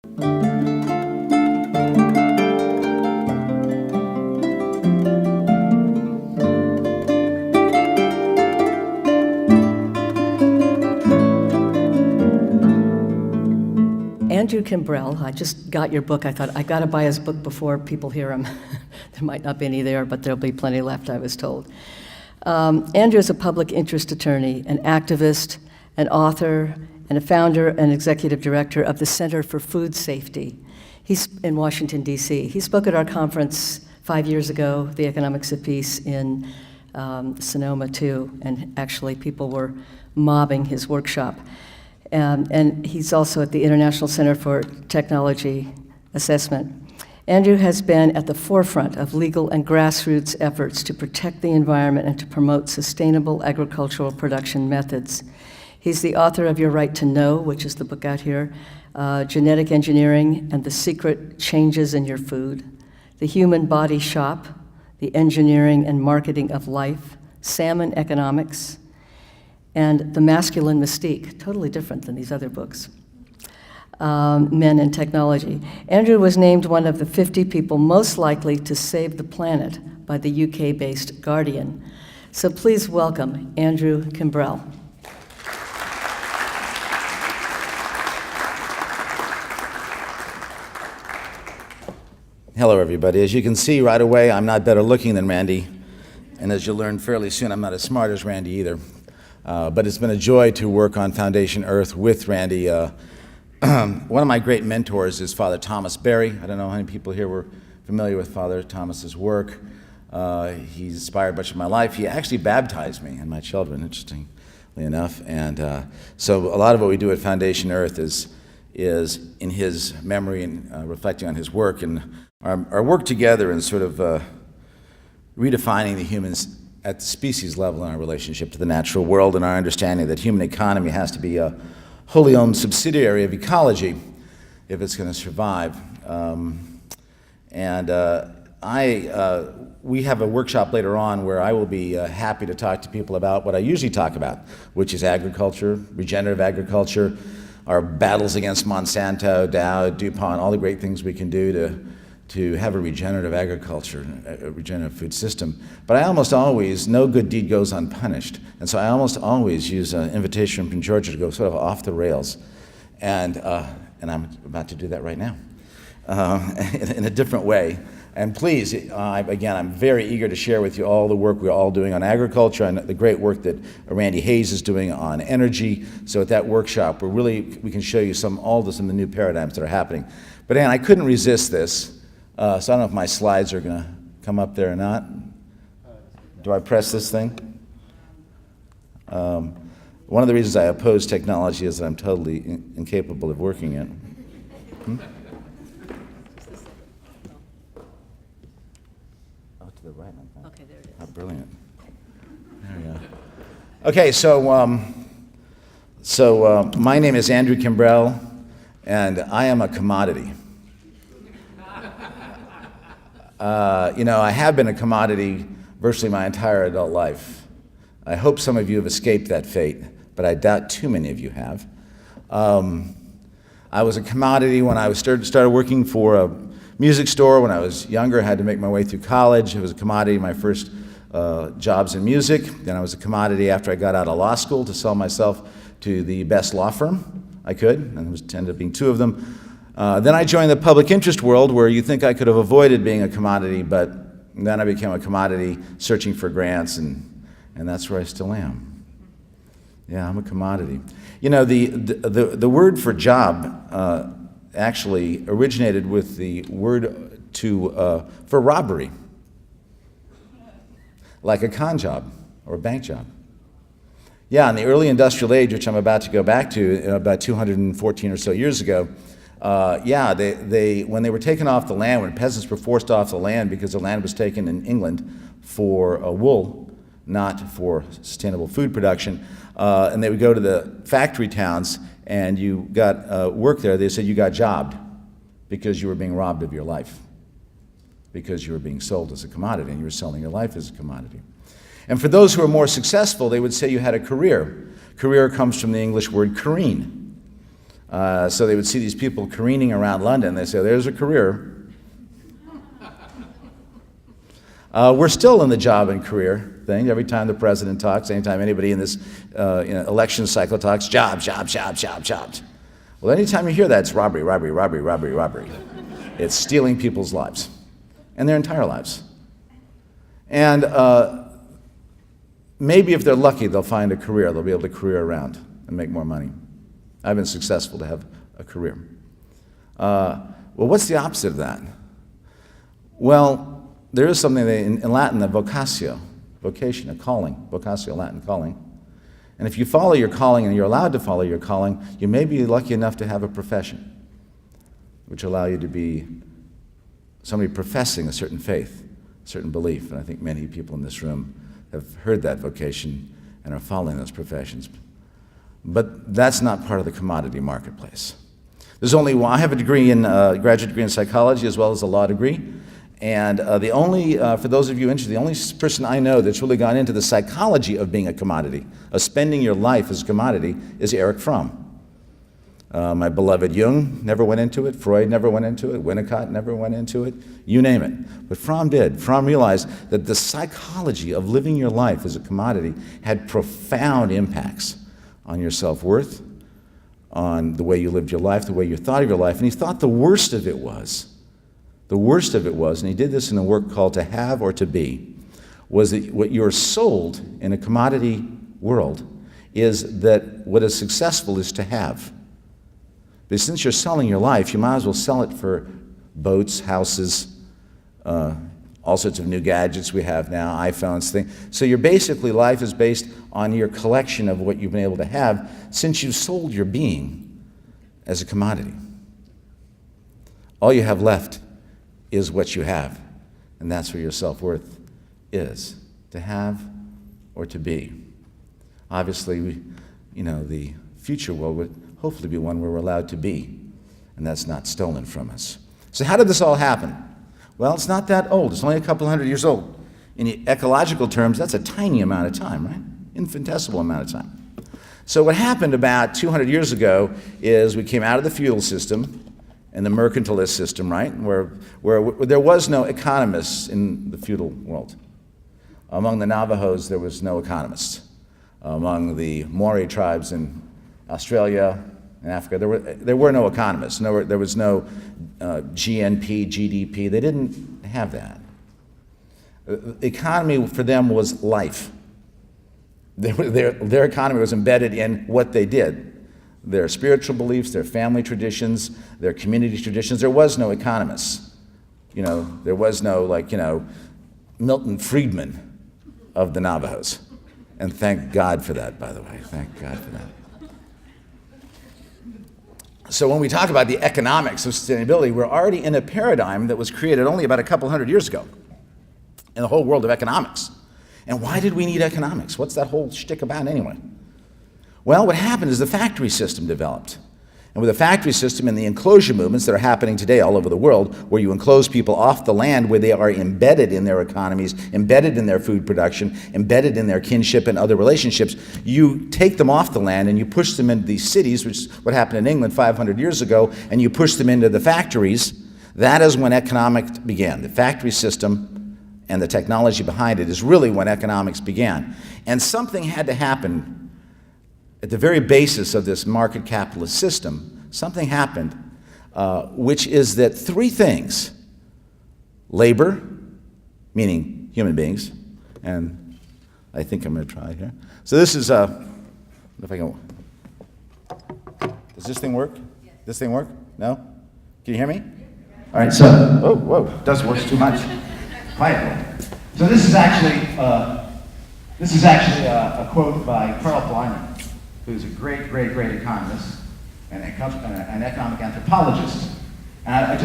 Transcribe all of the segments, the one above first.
Andrew Kimbrell, I just got your book. I thought, I got to buy his book before people hear him. There might not be any there, but there'll be plenty left, I was told. Andrew is a public interest attorney, an activist, an author, and a founder and executive director of the Center for Food Safety. He's in Washington, D.C. He spoke at our conference 5 years ago, The Economics of Peace, in Sonoma, too, and actually people were mobbing his workshop. And he's also at the International Center for Technology Assessment. Andrew has been at the forefront of legal and grassroots efforts to protect the environment and to promote sustainable agricultural production methods. He's the author of Your Right to Know, which is the book out here, Genetic Engineering and the Secret Changes in Your Food, The Human Body Shop, The Engineering and Marketing of Life, Salmon Economics, and The Masculine Mystique, totally different than these other books, Men and Technology. Andrew was named one of the 50 people most likely to save the planet by the UK-based Guardian. So please welcome Andrew Kimbrell. Hello, everybody. As you can see right away, I'm not better looking than Randy, and as you'll learn fairly soon, I'm not as smart as Randy either. But it's been a joy to work on Foundation Earth with Randy. One of my great mentors is Father Thomas Berry. I don't know how many people here were familiar with Father Thomas's work. He's inspired much of my life. He actually baptized me and my children, interestingly enough. And so a lot of what we do at Foundation Earth is in his memory and reflecting on his work. And our work together in sort of redefining the humans at the species level in our relationship to the natural world, and our understanding that human economy has to be a wholly owned subsidiary of ecology if it's going to survive. We have a workshop later on where I will be happy to talk to people about what I usually talk about, which is agriculture, regenerative agriculture, our battles against Monsanto, Dow, DuPont, all the great things we can do to have a regenerative agriculture, a regenerative food system. But I almost always, no good deed goes unpunished. And so I almost always use an invitation from Georgia to go sort of off the rails. And I'm about to do that right now in a different way. And please, again, I'm very eager to share with you all the work we're all doing on agriculture and the great work that Randy Hayes is doing on energy. So at that workshop, we can show you all of the new paradigms that are happening. But Ann, I couldn't resist this. So I don't know if my slides are going to come up there or not. Do I press this thing? One of the reasons I oppose technology is that I'm totally incapable of working it. Oh, to the right. Okay, there it is. How brilliant. There we go. Okay, so my name is Andrew Kimbrell, and I am a commodity. I have been a commodity virtually my entire adult life. I hope some of you have escaped that fate, but I doubt too many of you have. I was a commodity when I started working for a music store. When I was younger, I had to make my way through college. It was a commodity in my first jobs in music. Then I was a commodity after I got out of law school to sell myself to the best law firm I could, and there ended up being two of them. Then I joined the public interest world, where you think I could have avoided being a commodity, but then I became a commodity searching for grants, and that's where I still am. Yeah, I'm a commodity. The word for job actually originated with the word for robbery, like a con job or a bank job. Yeah, in the early industrial age, which I'm about to go back to, about 214 or so years ago, when they were taken off the land, when peasants were forced off the land because the land was taken in England for wool, not for sustainable food production, and they would go to the factory towns and you got work there, they said you got jobbed because you were being robbed of your life, because you were being sold as a commodity and you were selling your life as a commodity. And for those who were more successful, they would say you had a career. Career comes from the English word careen, So they would see these people careening around London. They say, there's a career. We're still in the job and career thing. Every time the president talks, anytime anybody in this election cycle talks, jobs, jobs, jobs, jobs, jobs. Well, anytime you hear that, it's robbery, robbery, robbery, robbery, robbery. It's stealing people's lives and their entire lives. And maybe if they're lucky, they'll find a career. They'll be able to career around and make more money. I've been successful to have a career. Well, what's the opposite of that? Well, there is something in Latin, a vocatio, vocation, a calling, vocatio, Latin, calling. And if you follow your calling and you're allowed to follow your calling, you may be lucky enough to have a profession, which allow you to be somebody professing a certain faith, a certain belief. And I think many people in this room have heard that vocation and are following those professions. But that's not part of the commodity marketplace. I have a degree in graduate degree in psychology as well as a law degree. And for those of you interested, the only person I know that's really gone into the psychology of being a commodity, of spending your life as a commodity, is Erich Fromm. My beloved Jung never went into it. Freud never went into it. Winnicott never went into it. You name it. But Fromm did. Fromm realized that the psychology of living your life as a commodity had profound impacts on your self-worth, on the way you lived your life, the way you thought of your life. And he thought the worst of it was, and he did this in a work called To Have or To Be, was that what you're sold in a commodity world is that what is successful is to have. But since you're selling your life, you might as well sell it for boats, houses, all sorts of new gadgets we have now, iPhones, things. So life is based on your collection of what you've been able to have since you've sold your being as a commodity. All you have left is what you have, and that's where your self-worth is, to have or to be. Obviously, the future world would hopefully be one where we're allowed to be, and that's not stolen from us. So how did this all happen? Well, it's not that old. It's only a couple hundred years old. In ecological terms, that's a tiny amount of time, right? Infinitesimal amount of time. So what happened about 200 years ago is we came out of the feudal system and the mercantilist system, right, where there was no economists in the feudal world. Among the Navajos, there was no economists. Among the Maori tribes in Australia and Africa, there were no economists. There was no GNP, GDP. They didn't have that. The economy for them was life. Their economy was embedded in what they did. Their spiritual beliefs, their family traditions, their community traditions. There was no economists. There was no, Milton Friedman of the Navajos. And thank God for that, by the way. Thank God for that. So when we talk about the economics of sustainability, we're already in a paradigm that was created only about a couple hundred years ago in the whole world of economics. And why did we need economics? What's that whole shtick about anyway? Well, what happened is the factory system developed. And with the factory system and the enclosure movements that are happening today all over the world, where you enclose people off the land where they are embedded in their economies, embedded in their food production, embedded in their kinship and other relationships, you take them off the land and you push them into these cities, which is what happened in England 500 years ago, and you push them into the factories. That is when economics began. The factory system and the technology behind it is really when economics began. And something had to happen at the very basis of this market capitalist system. Something happened, which is that three things: labor, meaning human beings, and I think I'm going to try here. So this is, if I can, does this thing work? Yes. This thing work? No? Can you hear me? All right, so, whoa, does work too much. Quiet. So this is actually a quote by Karl Bleiman, who's a great economist and an economic anthropologist. And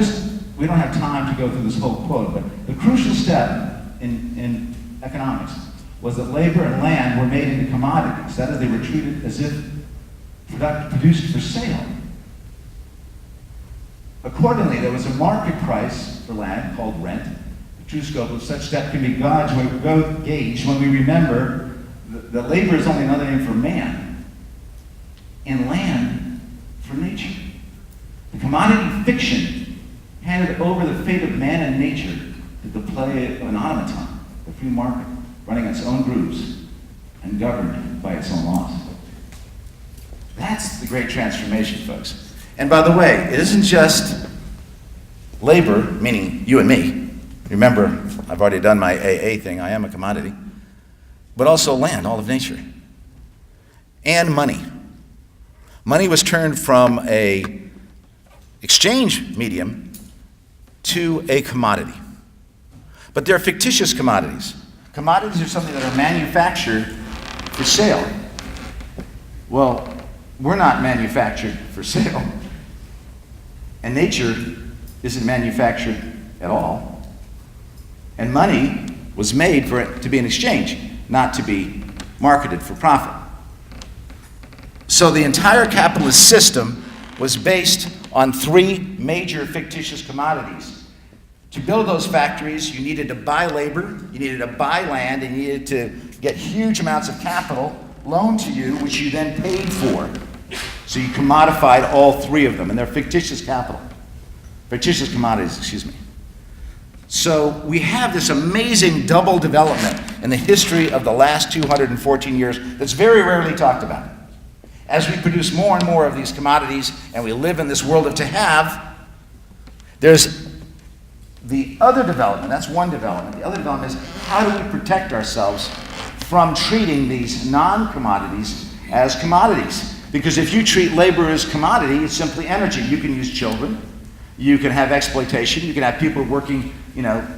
we don't have time to go through this whole quote, but the crucial step in economics was that labor and land were made into commodities. That is, they were treated as if produced for sale. Accordingly, there was a market price for land called rent. The true scope of such step can be gauged when we remember that labor is only another name for man, and land for nature. The commodity fiction handed over the fate of man and nature to the play of an automaton, the free market, running its own grooves and governed by its own laws. That's the great transformation, folks. And by the way, it isn't just labor, meaning you and me. Remember, I've already done my AA thing, I am a commodity. But also land, all of nature. And money. Money was turned from an exchange medium to a commodity. But they're fictitious commodities. Commodities are something that are manufactured for sale. Well, we're not manufactured for sale. And nature isn't manufactured at all. And money was made for it to be an exchange, not to be marketed for profit. So the entire capitalist system was based on three major fictitious commodities. To build those factories, you needed to buy labor, you needed to buy land, and you needed to get huge amounts of capital loaned to you, which you then paid for. So you commodified all three of them, and they're fictitious commodities, excuse me. So we have this amazing double development in the history of the last 214 years that's very rarely talked about. As we produce more and more of these commodities and we live in this world of to have, there's the other development, that's one development. The other development is how do we protect ourselves from treating these non-commodities as commodities? Because if you treat labor as commodity, it's simply energy. You can use children, you can have exploitation, you can have people working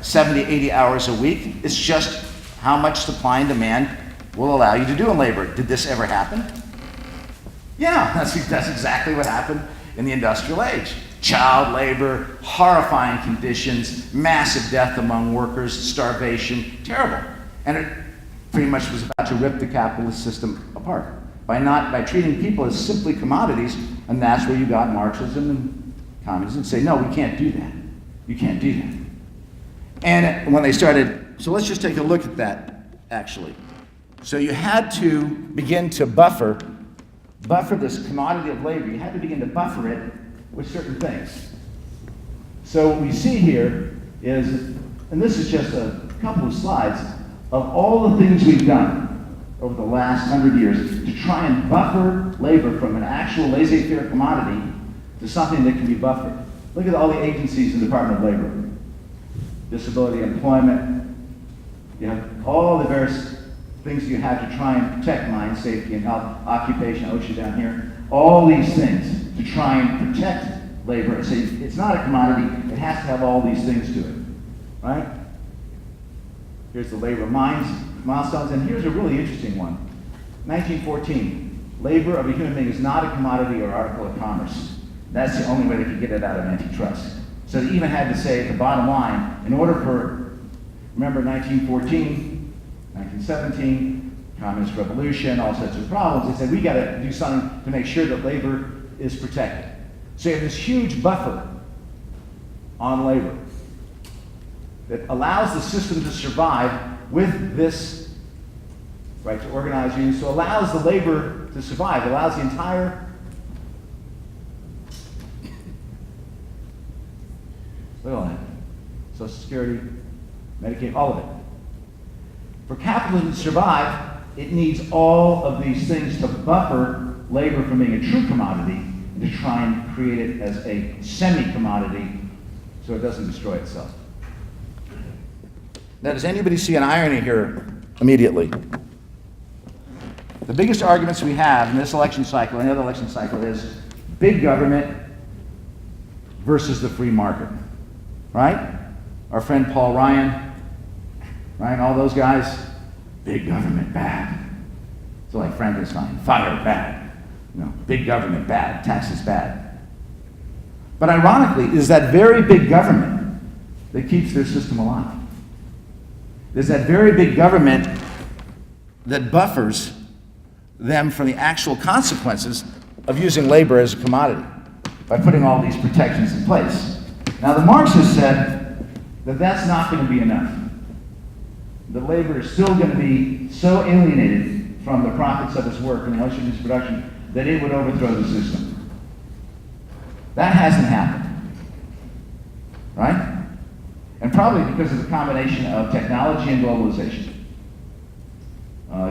70, 80 hours a week. It's just how much supply and demand will allow you to do in labor. Did this ever happen? Yeah, that's exactly what happened in the industrial age. Child labor, horrifying conditions, massive death among workers, starvation, terrible. And it pretty much was about to rip the capitalist system apart by treating people as simply commodities, and that's where you got Marxism and communism say, no, we can't do that. You can't do that. And when they started, so let's just take a look at that, actually. So you had to begin to buffer this commodity of labor. You had to begin to buffer it with certain things. So what we see here is, and this is just a couple of slides, of all the things we've done over the last 100 years to try and buffer labor from an actual laissez-faire commodity to something that can be buffered. Look at all the agencies in the Department of Labor. Disability employment, you have all the various things you have to try and protect mine safety and health, occupation, OSHA down here, all these things to try and protect labor and say it's not a commodity, it has to have all these things to it, right? Here's the labor milestones, and here's a really interesting one. 1914, labor of a human being is not a commodity or article of commerce. That's the only way they could get it out of antitrust. So they even had to say at the bottom line, in order for, remember 1914, 1917, communist revolution, all sorts of problems, they said we got to do something to make sure that labor is protected. So you have this huge buffer on labor that allows the system to survive with this right to organize unions, so allows the labor to survive, allows the entire look at all that. Social Security, Medicaid, all of it. For capitalism to survive, it needs all of these things to buffer labor from being a true commodity and to try and create it as a semi-commodity so it doesn't destroy itself. Now, does anybody see an irony here immediately? The biggest arguments we have in this election cycle and the other election cycle is big government versus the free market. Right? Our friend Paul Ryan, right? All those guys, big government, bad. So like Frankenstein, fire, bad. Big government, bad. Taxes, bad. But ironically, it is that very big government that keeps their system alive. There's that very big government that buffers them from the actual consequences of using labor as a commodity by putting all these protections in place. Now, the Marxists said that that's not going to be enough. The labor is still going to be so alienated from the profits of its work and the illusion of its production that it would overthrow the system. That hasn't happened, right? And probably because of the combination of technology and globalization.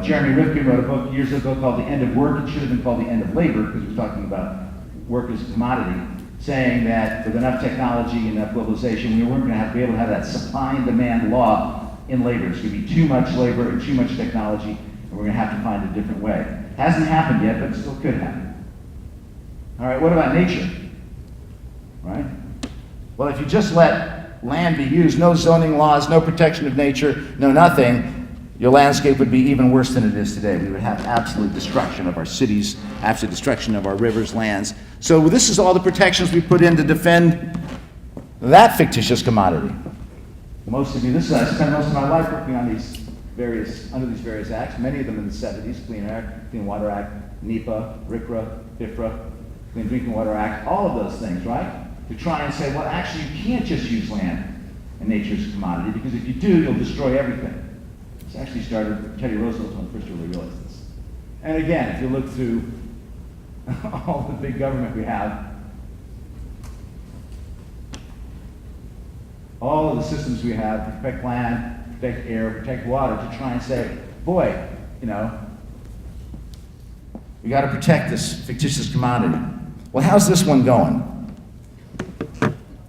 Jeremy Rifkin wrote a book years ago called The End of Work. It should have been called The End of Labor, because he was talking about work as a commodity, saying that with enough technology and enough globalization, we weren't going to be able to have that supply and demand law in labor. It's going to be too much labor and too much technology, and we're going to have to find a different way. Hasn't happened yet, but it still could happen. All right, what about nature? Right? Well, if you just let land be used, no zoning laws, no protection of nature, no nothing, your landscape would be even worse than it is today. We would have absolute destruction of our cities, absolute destruction of our rivers, lands. So this is all the protections we put in to defend that fictitious commodity. Most of you, I spent most of my life working on under these various acts, many of them in the 70s, Clean Air, Clean Water Act, NEPA, RCRA, FIFRA, Clean Drinking Water Act, all of those things, right? To try and say, well, actually, you can't just use land and nature as a commodity, because if you do, you'll destroy everything. This actually started with Teddy Roosevelt when first really realized this. And again, if you look through all the big government we have, all of the systems we have to protect land, protect air, protect water, to try and say, boy, we got to protect this fictitious commodity. Well, how's this one going?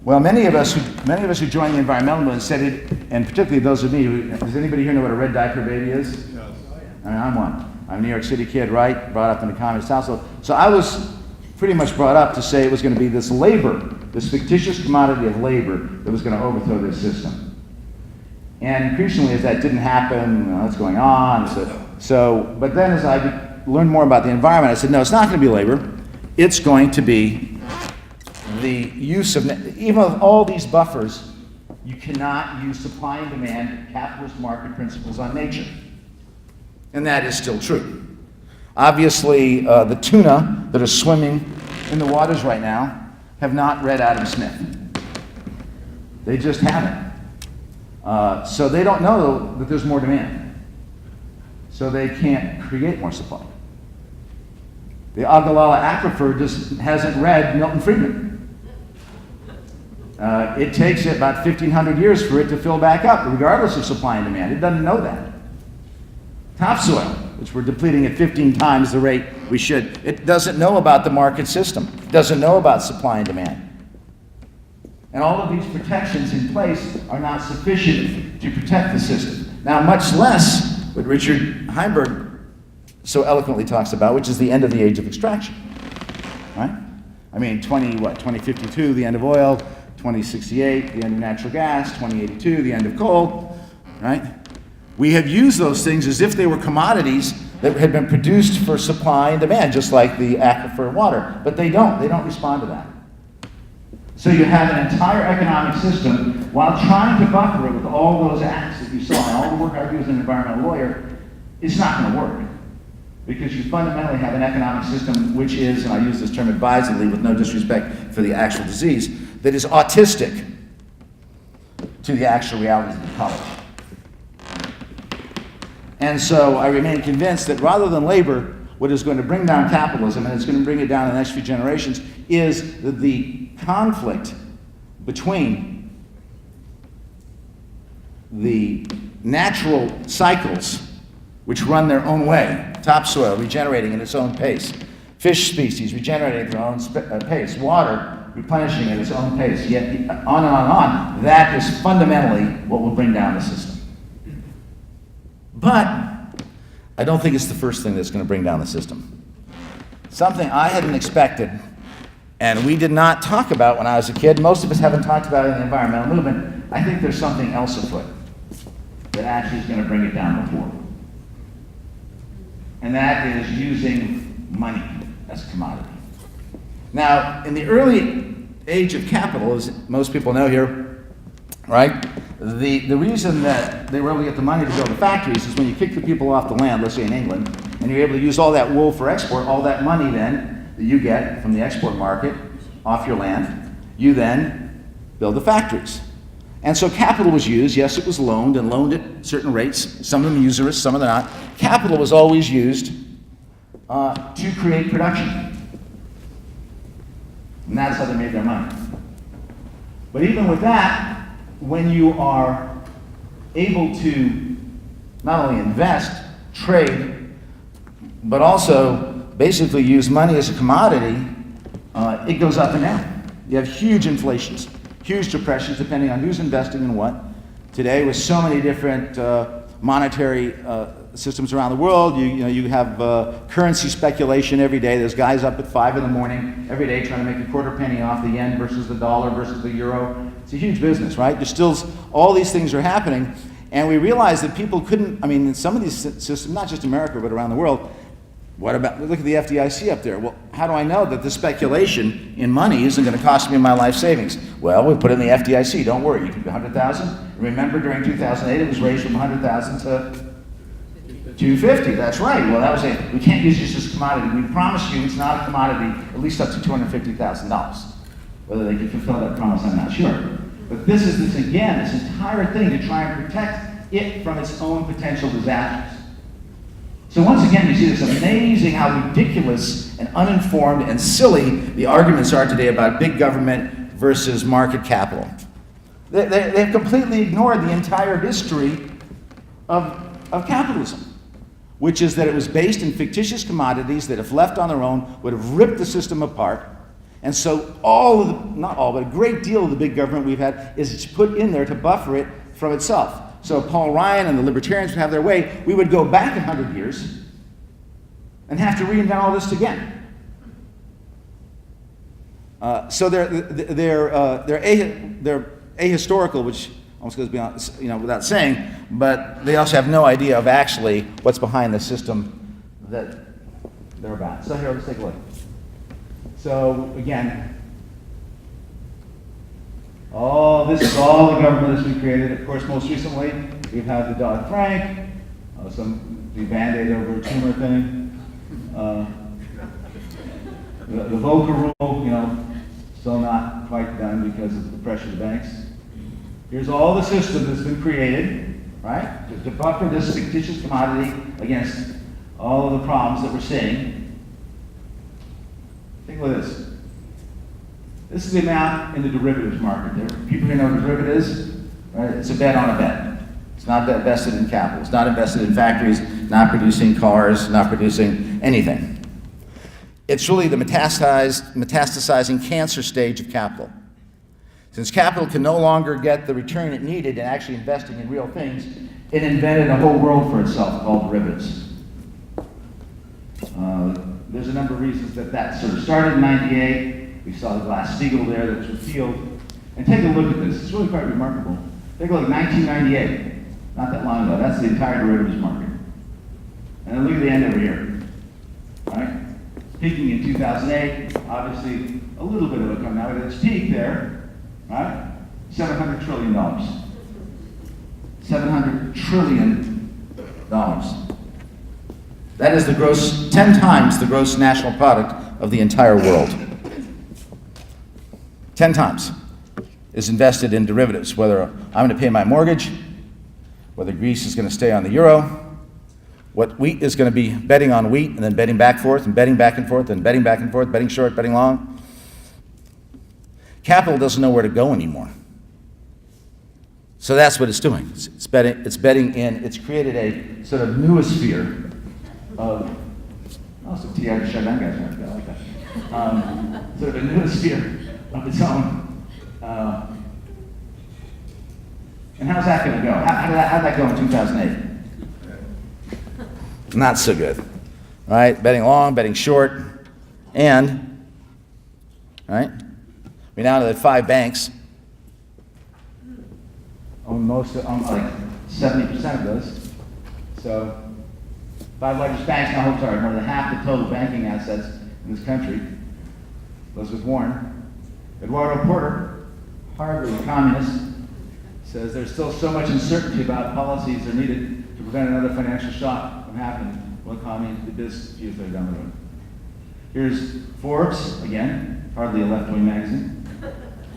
Well, many of us who joined the environmental movement said it, and particularly those of me does anybody here know what a red diaper baby is? Yes. I mean, I'm one. I'm a New York City kid, right? Brought up in a communist household. So I was pretty much brought up to say it was going to be this labor, this fictitious commodity of labor, that was going to overthrow this system. And increasingly, as that didn't happen, what's going on? But then as I learned more about the environment, I said, no, it's not going to be labor. It's going to be the use of, even with all these buffers, you cannot use supply and demand, capitalist market principles on nature. And that is still true. Obviously, the tuna that are swimming in the waters right now have not read Adam Smith. They just haven't. So they don't know that there's more demand. So they can't create more supply. The Ogallala Aquifer just hasn't read Milton Friedman. It takes it about 1,500 years for it to fill back up, regardless of supply and demand. It doesn't know that. Topsoil, which we're depleting at 15 times the rate we should, it doesn't know about the market system. It doesn't know about supply and demand. And all of these protections in place are not sufficient to protect the system. Now, much less what Richard Heinberg so eloquently talks about, which is the end of the age of extraction, right? I mean, 2052, the end of oil, 2068, the end of natural gas, 2082, the end of coal, right? We have used those things as if they were commodities that had been produced for supply and demand, just like the aquifer water, but they don't respond to that. So you have an entire economic system, while trying to buffer it with all those acts that you saw, and all the work I do as an environmental lawyer, it's not going to work. Because you fundamentally have an economic system which is, and I use this term advisedly with no disrespect for the actual disease, that is autistic to the actual realities of the college. And so I remain convinced that rather than labor, what is going to bring down capitalism, and it's going to bring it down in the next few generations, is the conflict between the natural cycles which run their own way, topsoil regenerating at its own pace, fish species regenerating at their own pace, water replenishing at its own pace, yet on and on and on. That is fundamentally what will bring down the system. But I don't think it's the first thing that's going to bring down the system. Something I hadn't expected, and we did not talk about when I was a kid, most of us haven't talked about it in the environmental movement. I think there's something else afoot that actually is going to bring it down before. And that is using money as a commodity. Now, in the early age of capital, as most people know here, right, the reason that they were able to get the money to build the factories is when you kick the people off the land, let's say in England, and you're able to use all that wool for export, all that money then that you get from the export market off your land, you then build the factories. And so capital was used. Yes, it was loaned, and loaned at certain rates, some of them usurious, some of them not. Capital was always used to create production. And that's how they made their money. But even with that, when you are able to not only invest, trade, but also basically use money as a commodity, it goes up and down. You have huge inflations, huge depressions, depending on who's investing in what. Today, with so many different monetary systems around the world, you have currency speculation every day. There's guys up at 5 in the morning every day trying to make a quarter penny off the yen versus the dollar versus the euro. It's a huge business, right? There's still all these things are happening, and we realized that people couldn't. I mean, in some of these systems, not just America but around the world. What about, look at the FDIC up there. Well, how do I know that the speculation in money isn't going to cost me my life savings? Well, we put it in the FDIC. Don't worry, you can do 100,000. Remember, during 2008, it was raised from 100,000 to 250. That's right. Well, that was it. We can't use this as a commodity. We promise you it's not a commodity, at least up to $250,000. Whether they can fulfill that promise, I'm not sure. But this entire thing to try and protect it from its own potential disasters. So once again, you see this amazing how ridiculous and uninformed and silly the arguments are today about big government versus market capital. They've completely ignored the entire history of capitalism, which is that it was based in fictitious commodities that, if left on their own, would have ripped the system apart. And so not all, but a great deal of the big government we've had is put in there to buffer it from itself. So Paul Ryan and the libertarians would have their way, we would go back 100 years and have to reinvent all this again. So they're ahistorical, which almost goes beyond, without saying, but they also have no idea of actually what's behind the system that they're about. So here, let's take a look. So again, this is all the government that's been created. Of course, most recently, we've had the Dodd-Frank, the Band-Aid over a tumor thing, the Volcker rule, still not quite done because of the pressure of the banks. Here's all the system that's been created, right, to buffer this fictitious commodity against all of the problems that we're seeing. Take a look at this. This is the amount in the derivatives market. There are people who know what derivatives, right? It's a bet on a bet. It's not invested in capital. It's not invested in factories, not producing cars, not producing anything. It's really the metastasizing cancer stage of capital. Since capital can no longer get the return it needed in actually investing in real things, it invented a whole world for itself called derivatives. There's a number of reasons that sort of started in '98. We saw the Glass-Steagall there that was repealed. And take a look at this. It's really quite remarkable. Take a look at 1998. Not that long ago. That's the entire derivatives market. And then look at the end over here. Right? Peaking in 2008. Obviously, a little bit of it coming out. At its peak there, right? $700 trillion. $700 trillion. That is the gross, 10 times the gross national product of the entire world. 10 times is invested in derivatives, whether I'm going to pay my mortgage, whether Greece is going to stay on the euro, what wheat is going to be betting on wheat, and then betting back and forth, and betting back and forth, and betting back and forth, betting short, betting long. Capital doesn't know where to go anymore. So that's what it's doing. It's betting in, it's created a sort of noosphere of, some T.R. Chardin guys aren't there, I like that. Sort of a noosphere of its own. And how's that going to go? How did that go in 2008? Not so good, right? Betting long, betting short, and, right? We now know that 5 banks own like 70% of those. So 5 largest banks now hold more than half the total banking assets in this country. Elizabeth Warren. Eduardo Porter, hardly a communist, says there's still so much uncertainty about policies that are needed to prevent another financial shock from happening. Well, economy, the business, years later down the road. Here's Forbes, again, hardly a left-wing magazine.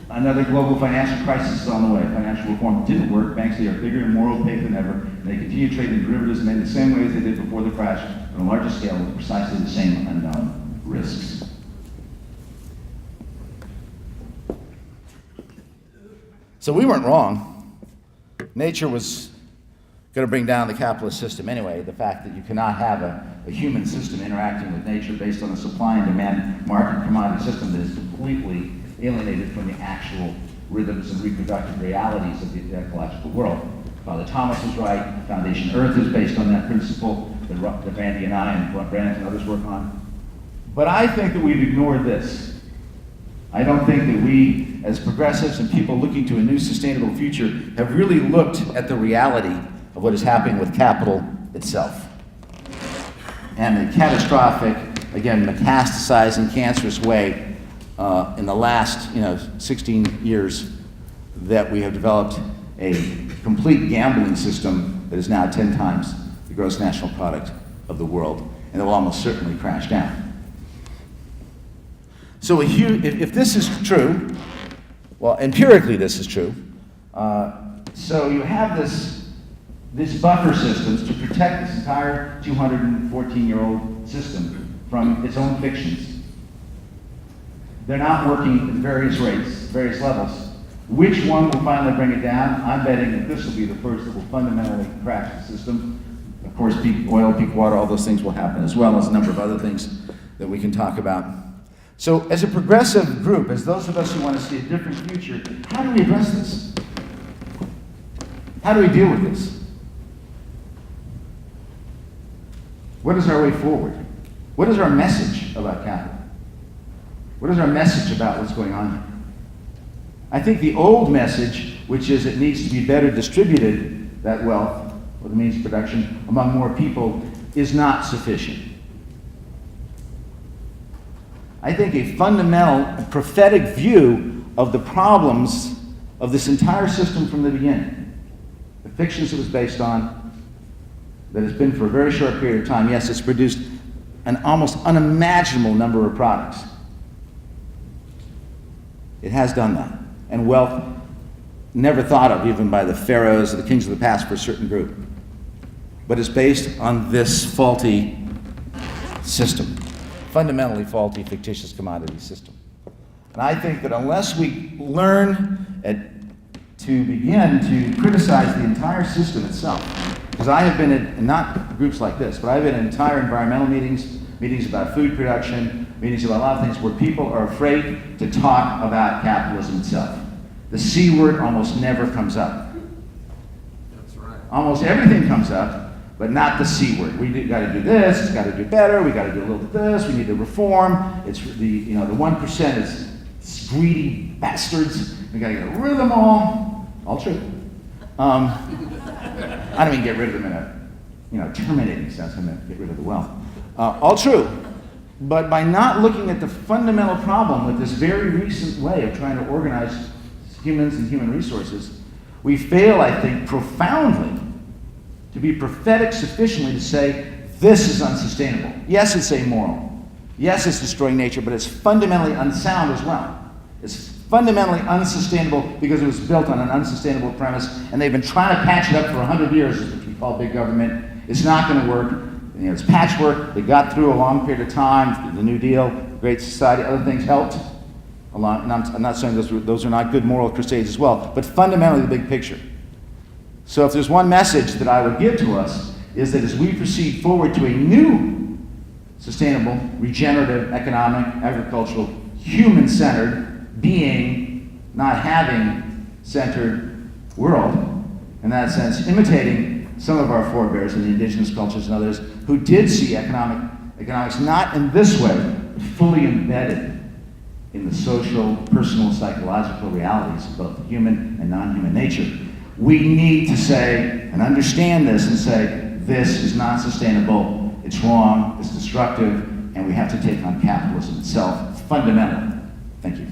Another global financial crisis is on the way. Financial reform didn't work. Banks today are bigger and more opaque than ever. And they continue trading derivatives in the same way as they did before the crash, on a larger scale with precisely the same unknown risks. So we weren't wrong. Nature was going to bring down the capitalist system anyway. The fact that you cannot have a human system interacting with nature based on a supply and demand market commodity system that is completely alienated from the actual rhythms and reproductive realities of the ecological world. Father Thomas was right. Foundation Earth is based on that principle that Vandy and I and Brandon and others work on. But I think that we've ignored this. I don't think that we, as progressives and people looking to a new sustainable future, have really looked at the reality of what is happening with capital itself. And the catastrophic, again, metastasizing, cancerous way in the last 16 years that we have developed a complete gambling system that is now 10 times the gross national product of the world, and that will almost certainly crash down. So if this is true, well, empirically this is true, so you have this buffer systems to protect this entire 214-year-old system from its own fictions. They're not working at various rates, various levels. Which one will finally bring it down? I'm betting that this will be the first that will fundamentally crash the system. Of course, peak oil, peak water, all those things will happen, as well as a number of other things that we can talk about. So as a progressive group, as those of us who want to see a different future, how do we address this? How do we deal with this? What is our way forward? What is our message about capital? What is our message about what's going on here? I think the old message, which is it needs to be better distributed, that wealth, or the means of production, among more people, is not sufficient. I think a fundamental prophetic view of the problems of this entire system from the beginning, the fictions it was based on, that has been for a very short period of time, yes, it's produced an almost unimaginable number of products. It has done that. And wealth never thought of even by the pharaohs or the kings of the past for a certain group. But it's based on this faulty system, fundamentally faulty, fictitious commodity system. And I think that unless we learn to begin to criticize the entire system itself, because I have been in, not groups like this, but I've been in entire environmental meetings, meetings about food production, meetings about a lot of things where people are afraid to talk about capitalism itself. The C word almost never comes up. That's right. Almost everything comes up, but not the C word. We got to do this, it's got to do better, we got to do a little bit of this, we need to reform. It's the 1% is greedy bastards. We got to get rid of them all. All true. I don't mean get rid of them in a terminating sense. I mean get rid of the wealth. All true. But by not looking at the fundamental problem with this very recent way of trying to organize humans and human resources, we fail, I think, profoundly to be prophetic sufficiently to say, this is unsustainable. Yes, it's amoral. Yes, it's destroying nature, but it's fundamentally unsound as well. It's fundamentally unsustainable because it was built on an unsustainable premise, and they've been trying to patch it up for 100 years, which we call big government. It's not going to work. It's patchwork. They got through a long period of time. The New Deal, Great Society, other things helped. And I'm not saying those are not good moral crusades as well, but fundamentally the big picture. So if there's one message that I would give to us is that as we proceed forward to a new, sustainable, regenerative, economic, agricultural, human-centered, being, not having centered world, in that sense, imitating some of our forebears in the indigenous cultures and others who did see economics not in this way, but fully embedded in the social, personal, psychological realities of both human and non-human nature. We need to say and understand this and say, this is not sustainable, it's wrong, it's destructive, and we have to take on capitalism itself fundamentally. Thank you.